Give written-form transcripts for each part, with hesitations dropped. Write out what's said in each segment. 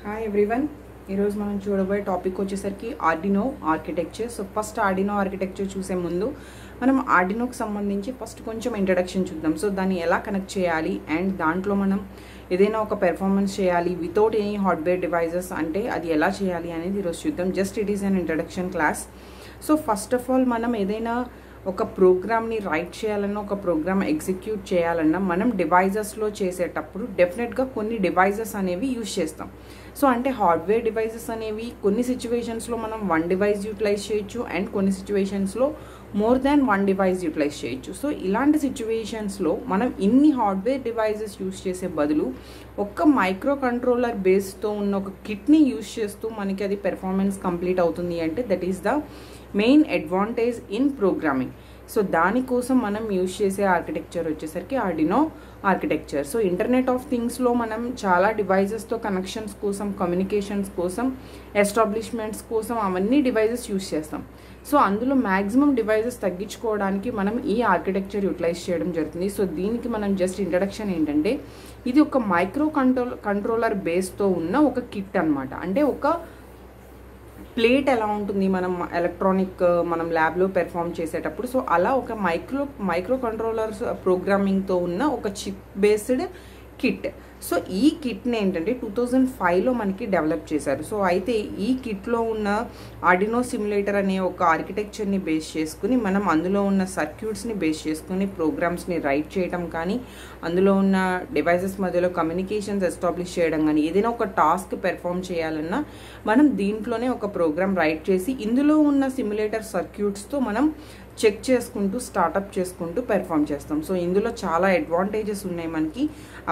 Hi everyone ఈరోజు మనం చూడబోయే టాపిక్ వచ్చేసరికి Arduino architecture. So first Arduino architecture చూసే ముందు మనం ఆర్డినోకి సంబంధించి ఫస్ట్ కొంచెం ఇంట్రడక్షన్ చూద్దాం. సో దాన్ని ఎలా కనెక్ట్ చేయాలి అండ్ దాంట్లో మనం ఏదైనా ఒక పెర్ఫార్మెన్స్ చేయాలి వితౌట్ ఎనీ హార్డ్వేర్ డివైజెస్ అంటే అది ఎలా చేయాలి అనేది ఈరోజు చూద్దాం. Just it is an introduction class. So first of all మనం ఏదైనా ఒక ప్రోగ్రామ్ని రైట్ చేయాలన్నా ఒక ప్రోగ్రామ్ ఎగ్జిక్యూట్ చేయాలన్నా మనం డివైజెస్లో చేసేటప్పుడు డెఫినెట్గా కొన్ని డివైజెస్ అనేవి యూజ్ చేస్తాం. సో అంటే హార్డ్వేర్ డివైజెస్ అనేవి కొన్ని సిచ్యువేషన్స్లో మనం వన్ డివైస్ యూటిలైజ్ చేయొచ్చు అండ్ కొన్ని సిచ్యువేషన్స్లో more than one device utilize చేయొచ్చు. సో ఇలాంటి సిచ్యువేషన్స్లో మనం ఇన్ని హార్డ్వేర్ డివైజెస్ యూజ్ చేసే బదులు ఒక్క మైక్రో కంట్రోలర్ బేస్తో ఉన్న ఒక కిట్ని యూజ్ చేస్తూ మనకి అది పెర్ఫార్మెన్స్ కంప్లీట్ అవుతుంది అంటే that is the main advantage in programming. So దానికోసం మనం యూజ్ చేసే ఆర్కిటెక్చర్ వచ్చేసరికి Arduino architecture. So internet of థింగ్స్లో మనం చాలా డివైజెస్తో కనెక్షన్స్ కోసం, కమ్యూనికేషన్స్ కోసం, ఎస్టాబ్లిష్మెంట్స్ కోసం అవన్నీ డివైజెస్ యూజ్ చేస్తాం. సో అందులో మ్యాక్సిమం డివైజెస్ తగ్గించుకోవడానికి మనం ఈ ఆర్కిటెక్చర్ యూటిలైజ్ చేయడం జరుగుతుంది. సో దీనికి మనం జస్ట్ ఇంట్రడక్షన్ ఏంటంటే ఇది ఒక మైక్రో కంట్రోలర్ బేస్తో ఉన్న ఒక కిట్ అనమాట. అంటే ఒక ప్లేట్ ఎలా ఉంటుంది మనం ఎలక్ట్రానిక్ మనం ల్యాబ్లో పెర్ఫామ్ చేసేటప్పుడు, సో అలా ఒక మైక్రో కంట్రోలర్స్ ప్రోగ్రామింగ్తో ఉన్న ఒక చిప్ బేస్డ్ కిట్. సో ఈ కిట్ని ఏంటంటే 2005లో మనకి డెవలప్ చేశారు. సో అయితే ఈ కిట్లో ఉన్న ఆర్డినో సిమ్యులేటర్ అనే ఒక ఆర్కిటెక్చర్ని బేస్ చేసుకుని మనం అందులో ఉన్న సర్క్యూట్స్ని బేస్ చేసుకుని ప్రోగ్రామ్స్ని రైట్ చేయడం కానీ, అందులో ఉన్న డివైజెస్ మధ్యలో కమ్యూనికేషన్స్ ఎస్టాబ్లిష్ చేయడం కానీ, ఏదైనా ఒక టాస్క్ పెర్ఫామ్ చేయాలన్నా మనం దీంట్లోనే ఒక ప్రోగ్రామ్ రైట్ చేసి ఇందులో ఉన్న సిమ్యులేటర్ సర్క్యూట్స్తో మనం చెక్ చేసుకుంటూ స్టార్ట్అప్ చేసుకుంటూ పెర్ఫామ్ చేస్తాం. సో ఇందులో చాలా అడ్వాంటేజెస్ ఉన్నాయి మనకి.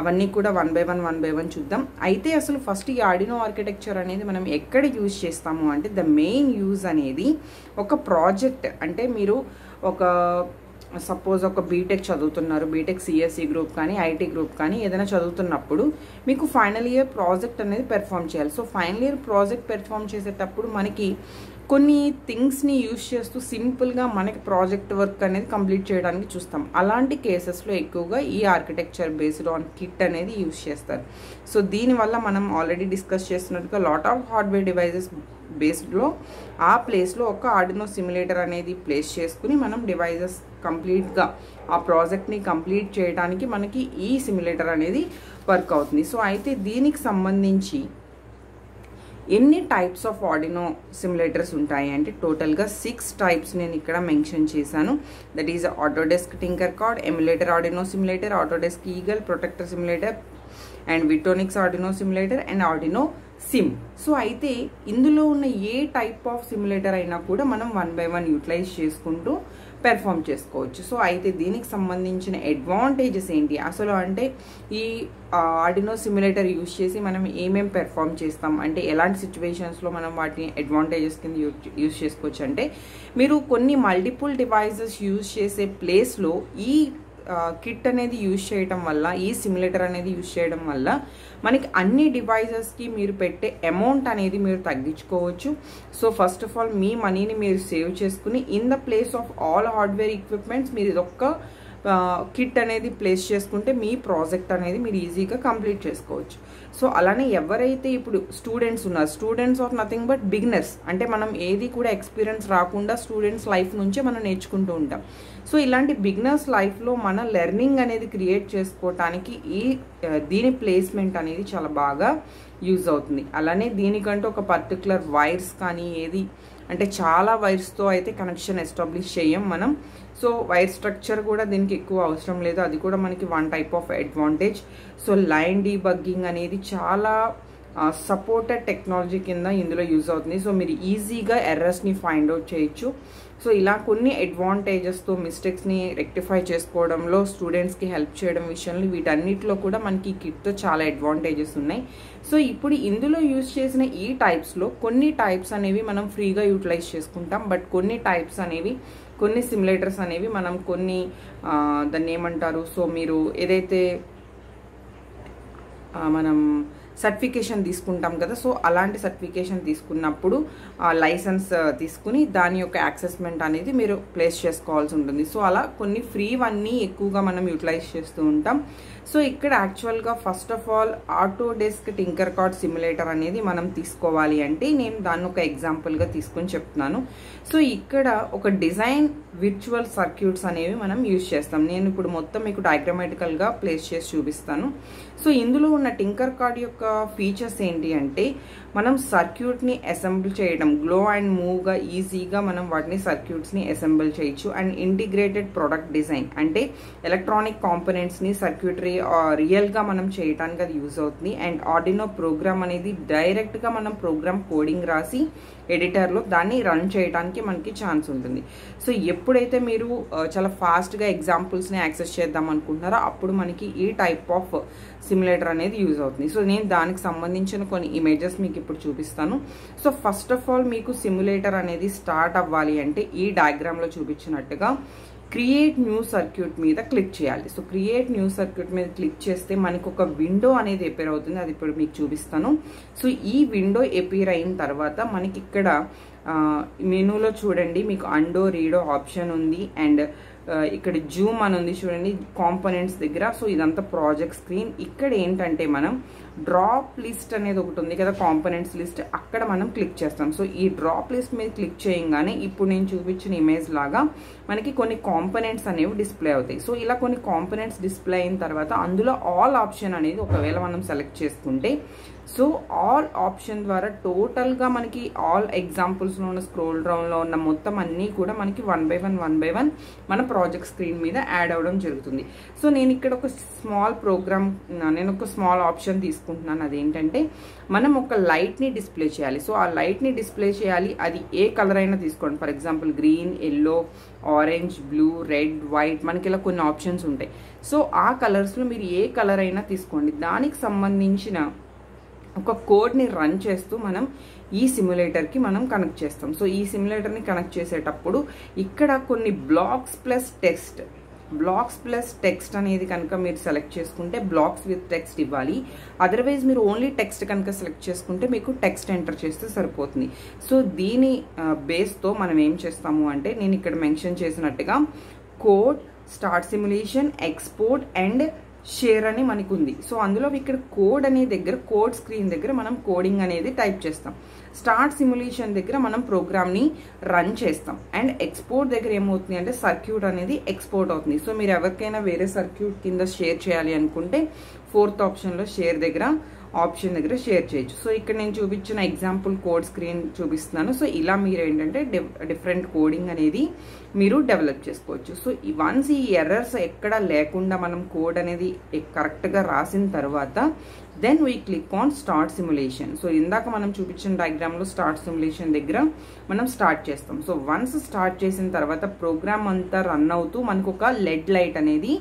అవన్నీ కూడా వన్ బై వన్ చూద్దాం. అయితే అసలు ఫస్ట్ ఈ ఆర్డినో ఆర్కిటెక్చర్ అనేది మనం ఎక్కడ యూజ్ చేస్తాము అంటే ద మెయిన్ యూజ్ అనేది ఒక ప్రాజెక్ట్. అంటే మీరు ఒక సపోజ్ ఒక బీటెక్ చదువుతున్నారు, బీటెక్ సిఎస్సి గ్రూప్ కానీ ఐటీ గ్రూప్ కానీ ఏదైనా చదువుతున్నప్పుడు మీకు ఫైనల్ ఇయర్ ప్రాజెక్ట్ అనేది పెర్ఫామ్ చేయాలి. So final year project perform చేసేటప్పుడు మనకి కొన్ని థింగ్స్ని యూజ్ చేస్తూ సింపుల్గా మనకి ప్రాజెక్ట్ వర్క్ అనేది కంప్లీట్ చేయడానికి చూస్తాం. అలాంటి కేసెస్లో ఎక్కువగా ఈ ఆర్కిటెక్చర్ బేస్డ్ ఆన్ కిట్ అనేది యూజ్ చేస్తారు. సో దీనివల్ల మనం ఆల్రెడీ డిస్కస్ చేస్తున్నట్టుగా లాట్ ఆఫ్ హార్డ్వేర్ డివైజెస్ బేస్డ్లో ఆ ప్లేస్లో ఒక ఆర్డినో సిమ్యులేటర్ అనేది ప్లేస్ చేసుకుని మనం డివైజెస్ కంప్లీట్గా ఆ ప్రాజెక్ట్ని కంప్లీట్ చేయడానికి మనకి ఈ సిమ్యులేటర్ అనేది వర్క్ అవుతుంది. సో అయితే దీనికి సంబంధించి ఎన్ని టైప్స్ ఆఫ్ ఆర్డినో సిమ్యులేటర్స్ ఉంటాయి అంటే టోటల్గా 6 టైప్స్ నేను ఇక్కడ మెన్షన్ చేశాను. That is Autodesk Tinkercad, emulator Arduino simulator, Autodesk Eagle, Proteus simulator and Virtronics Arduino simulator and Arduino sim. So అయితే ఇందులో ఉన్న ఏ టైప్ ఆఫ్ సిమ్యులేటర్ అయినా కూడా మనం వన్ బై వన్ యూటిలైజ్ చేసుకుంటూ పెర్ఫామ్ చేసుకోవచ్చు. సో అయితే దీనికి సంబంధించిన అడ్వాంటేజెస్ ఏంటి అసలు అంటే ఈ ఆర్డినో సిమ్యులేటర్ యూజ్ చేసి మనం ఏమేం పెర్ఫామ్ చేస్తాం అంటే ఎలాంటి సిచ్యువేషన్స్లో మనం వాటిని అడ్వాంటేజెస్ కింద యూజ్ చేసుకోవచ్చు అంటే మీరు కొన్ని మల్టిపుల్ డివైజెస్ యూజ్ చేసే ప్లేస్లో ఈ కిట్ అనేది యూజ్ చేయడం వల్ల, ఈ సిమ్యులేటర్ అనేది యూజ్ చేయడం వల్ల మనకి అన్ని డివైజెస్కి మీరు పెట్టే అమౌంట్ అనేది మీరు తగ్గించుకోవచ్చు. సో ఫస్ట్ ఆఫ్ ఆల్ మీ మనీని మీరు సేవ్ చేసుకుని in the place of all hardware equipments మీరు ఇదొక్క కిట్ అనేది ప్లేస్ చేసుకుంటే మీ ప్రాజెక్ట్ అనేది మీరు ఈజీగా కంప్లీట్ చేసుకోవచ్చు. సో అలానే ఎవరైతే ఇప్పుడు స్టూడెంట్స్ ఉన్నారు, students are nothing but beginners, అంటే మనం ఏది కూడా ఎక్స్పీరియన్స్ రాకుండా స్టూడెంట్స్ లైఫ్ నుంచే మనం నేర్చుకుంటూ ఉంటాం. సో ఇలాంటి బిగినర్స్ లైఫ్లో మన లెర్నింగ్ అనేది క్రియేట్ చేసుకోవటానికి దీని ప్లేస్మెంట్ అనేది చాలా బాగా యూజ్ అవుతుంది. అలానే దీనికంటూ ఒక పర్టికులర్ వైర్స్ కానీ ఏది అంటే చాలా వైర్స్తో అయితే కనెక్షన్ ఎస్టాబ్లిష్ చేయం మనం. సో వైర్ స్ట్రక్చర్ కూడా దీనికి ఎక్కువ అవసరం లేదు, అది కూడా మనకి one type of advantage. So line debugging అనేది చాలా సపోర్టెడ్ టెక్నాలజీ కింద ఇందులో యూజ్ అవుతుంది. సో మీరు ఈజీగా ఎర్రర్స్ని ఫైండ్ అవుట్ చేయొచ్చు. సో ఇలా కొన్ని అడ్వాంటేజెస్తో మిస్టేక్స్ని రెక్టిఫై చేసుకోవడంలో, స్టూడెంట్స్కి హెల్ప్ చేయడం విషయంలో వీటన్నిటిలో కూడా మనకి ఈ కిట్తో చాలా అడ్వాంటేజెస్ ఉన్నాయి. సో ఇప్పుడు ఇందులో యూజ్ చేసిన ఈ టైప్స్లో కొన్ని టైప్స్ అనేవి మనం ఫ్రీగా యూటిలైజ్ చేసుకుంటాం. బట్ కొన్ని టైప్స్ అనేవి, కొన్ని సిమ్యులేటర్స్ అనేవి మనం కొన్ని దాన్ని ఏమంటారు, సో మీరు ఏదైతే మనం సర్టిఫికేషన్ తీసుకుంటాం కదా. సో అలాంటి సర్టిఫికేషన్ తీసుకున్నప్పుడు లైసెన్స్ తీసుకుని దాని యొక్క యాక్సెస్మెంట్ అనేది మీరు ప్లేస్ చేసుకోవాల్సి ఉంటుంది. సో అలా కొన్ని ఫ్రీవన్నీ ఎక్కువగా మనం యూటిలైజ్ చేస్తూ ఉంటాం. సో ఇక్కడ యాక్చువల్గా first of all Autodesk Tinkercad simulator అనేది మనం తీసుకోవాలి అంటే నేను దాన్ని ఒక ఎగ్జాంపుల్గా తీసుకొని చెప్తున్నాను. సో ఇక్కడ ఒక డిజైన్ విర్చువల్ సర్క్యూట్స్ అనేవి మనం యూజ్ చేస్తాం. నేను ఇప్పుడు మొత్తం మీకు డయాగ్రామాటికల్గా ప్లేస్ చేసి చూపిస్తాను. సో ఇందులో ఉన్న టింకర్కాడ్ యొక్క ఫీచర్స్ ఏంటి అంటే మనం సర్క్యూట్ని అసెంబుల్ చేయడం గ్లో అండ్ మూవ్గా ఈజీగా మనం వాటిని సర్క్యూట్స్ని అసెంబుల్ చేయొచ్చు. అండ్ ఇంటిగ్రేటెడ్ ప్రొడక్ట్ డిజైన్ అంటే ఎలక్ట్రానిక్ కాంపోనెంట్స్ని సర్క్యూటరీ రియల్గా మనం చేయడానికి అది యూజ్ అవుతుంది. అండ్ ఆర్డినో ప్రోగ్రామ్ అనేది డైరెక్ట్గా మనం ప్రోగ్రామ్ కోడింగ్ రాసి ఎడిటర్లో దాన్ని రన్ చేయడానికి మనకి ఛాన్స్ ఉంటుంది. సో ఎప్పుడైతే మీరు చాలా ఫాస్ట్గా ఎగ్జాంపుల్స్ని యాక్సెస్ చేద్దాం అనుకుంటున్నారో అప్పుడు మనకి ఈ టైప్ ఆఫ్ సిమ్యులేటర్ అనేది యూజ్ అవుతుంది. సో నేను దానికి సంబంధించిన కొన్ని ఇమేజెస్ మీకు ఇప్పుడు చూపిస్తాను. సో ఫస్ట్ ఆఫ్ ఆల్ మీకు సిమ్యులేటర్ అనేది స్టార్ట్ అవ్వాలి అంటే ఈ డయాగ్రామ్లో చూపించినట్టుగా క్రియేట్ న్యూ సర్క్యూట్ మీద క్లిక్ చేయాలి. సో క్రియేట్ న్యూ సర్క్యూట్ మీద క్లిక్ చేస్తే మనకు ఒక విండో అనేది ఎపీర్ అవుతుంది. అది ఇప్పుడు మీకు చూపిస్తాను. సో ఈ విండో ఎపీర్ అయిన తర్వాత మనకి ఇక్కడ మెనూలో చూడండి మీకు అండో రీడో ఆప్షన్ ఉంది. అండ్ ఇక్కడ జూమ్ అని ఉంది చూడండి కాంపోనెంట్స్ దగ్గర. సో ఇదంతా ప్రాజెక్ట్ స్క్రీన్. ఇక్కడ ఏంటంటే మనం డ్రాప్ లిస్ట్ అనేది ఒకటి ఉంది కదా కాంపోనెంట్స్ లిస్ట్, అక్కడ మనం క్లిక్ చేస్తాం. సో ఈ డ్రాప్ లిస్ట్ మీద క్లిక్ చేయగానే ఇప్పుడు నేను చూపించిన ఇమేజ్ లాగా మనకి కొన్ని కాంపోనెంట్స్ అనేవి డిస్ప్లే అవుతాయి. సో ఇలా కొన్ని కాంపోనెంట్స్ డిస్ప్లే అయిన తర్వాత అందులో ఆల్ ఆప్షన్ అనేది ఒకవేళ మనం సెలెక్ట్ చేసుకుంటే సో ఆల్ ఆప్షన్ ద్వారా టోటల్గా మనకి ఆల్ ఎగ్జాంపుల్స్లో ఉన్న స్క్రోల్ డౌన్లో ఉన్న మొత్తం అన్నీ కూడా మనకి వన్ బై వన్ మన ప్రాజెక్ట్ స్క్రీన్ మీద యాడ్ అవ్వడం జరుగుతుంది. సో నేను ఇక్కడ ఒక స్మాల్ ప్రోగ్రామ్ నేను ఒక స్మాల్ ఆప్షన్ తీసుకుంటున్నాను. అదేంటంటే మనం ఒక లైట్ని డిస్ప్లే చేయాలి. సో ఆ లైట్ని డిస్ప్లే చేయాలి, అది ఏ కలర్ అయినా తీసుకోండి. For example green, yellow, orange, blue, red, white, మనకి ఇలా కొన్ని ఆప్షన్స్ ఉంటాయి. సో ఆ కలర్స్లో మీరు ఏ కలర్ అయినా తీసుకోండి. దానికి సంబంధించిన ఒక కోడ్ని రన్ చేస్తూ మనం ఈ సిమ్యులేటర్కి మనం కనెక్ట్ చేస్తాం. సో ఈ సిమ్యులేటర్ని కనెక్ట్ చేసేటప్పుడు ఇక్కడ కొన్ని బ్లాక్స్ ప్లస్ టెక్స్ట్ అనేది కనుక మీరు సెలెక్ట్ చేసుకుంటే బ్లాక్స్ విత్ టెక్స్ట్ ఇవ్వాలి. అదర్వైజ్ మీరు ఓన్లీ టెక్స్ట్ కనుక సెలెక్ట్ చేసుకుంటే మీకు టెక్స్ట్ ఎంటర్ చేస్తే సరిపోతుంది. సో దీని బేస్తో మనం ఏం చేస్తాము అంటే నేను ఇక్కడ మెన్షన్ చేసినట్టుగా code, start simulation, export and share అని మనకు ఉంది. సో అందులో ఇక్కడ కోడ్ అనే దగ్గర కోడ్ స్క్రీన్ దగ్గర మనం కోడింగ్ అనేది టైప్ చేస్తాం. స్టార్ట్ సిమ్యులేషన్ దగ్గర మనం ప్రోగ్రామ్ని రన్ చేస్తాం. అండ్ ఎక్స్పోర్ట్ దగ్గర ఏమవుతుంది అంటే సర్క్యూట్ అనేది ఎక్స్పోర్ట్ అవుతుంది. సో మీరు ఎవరికైనా వేరే సర్క్యూట్ కింద షేర్ చేయాలి అనుకుంటే ఫోర్త్ ఆప్షన్లో షేర్ దగ్గర ఆప్షన్ దగ్గర షేర్ చేయొచ్చు. సో ఇక్కడ నేను చూపించిన ఎగ్జాంపుల్ కోడ్ స్క్రీన్ చూపిస్తున్నాను. సో ఇలా మీరు ఏంటంటే డిఫరెంట్ కోడింగ్ అనేది మీరు డెవలప్ చేసుకోవచ్చు. సో వన్స్ ఈ ఎర్రర్స్ ఎక్కడ లేకుండా మనం కోడ్ అనేది కరెక్ట్గా రాసిన తర్వాత then we click on start simulation. So ఇందాక మనం చూపించిన డయాగ్రామ్లో స్టార్ట్ సిమ్యులేషన్ దగ్గర మనం స్టార్ట్ చేస్తాం. సో వన్స్ స్టార్ట్ చేసిన తర్వాత ప్రోగ్రామ్ అంతా రన్ అవుతూ మనకు ఒక లెడ్ లైట్ అనేది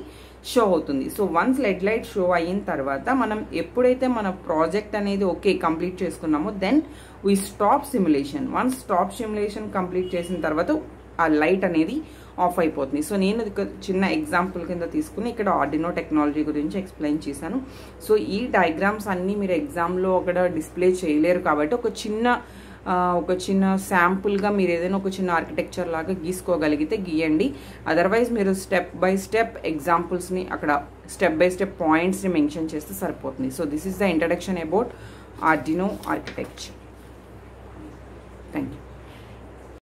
షో అవుతుంది. So once LED light show అయిన తర్వాత మనం ఎప్పుడైతే మన ప్రాజెక్ట్ అనేది ఓకే కంప్లీట్ చేసుకున్నామో then we stop simulation. Once stop simulation complete చేసిన తర్వాత ఆ లైట్ అనేది ఆఫ్ అయిపోతుంది. సో నేను ఒక చిన్న ఎగ్జాంపుల్ కింద తీసుకుని ఇక్కడ ఆర్డినో టెక్నాలజీ గురించి ఎక్స్ప్లెయిన్ చేశాను. సో ఈ డయాగ్రామ్స్ అన్నీ మీరు ఎగ్జామ్లో అక్కడ డిస్ప్లే చేయలేరు కాబట్టి ఒక చిన్న శాంపుల్గా మీరు ఏదైనా ఒక చిన్న ఆర్కిటెక్చర్ లాగా గీసుకోగలిగితే గీయండి. అదర్వైజ్ మీరు స్టెప్ బై స్టెప్ ఎగ్జాంపుల్స్ని అక్కడ స్టెప్ బై స్టెప్ పాయింట్స్ని మెన్షన్ చేస్తే సరిపోతుంది. So this is the introduction about Arduino architecture. Thank you.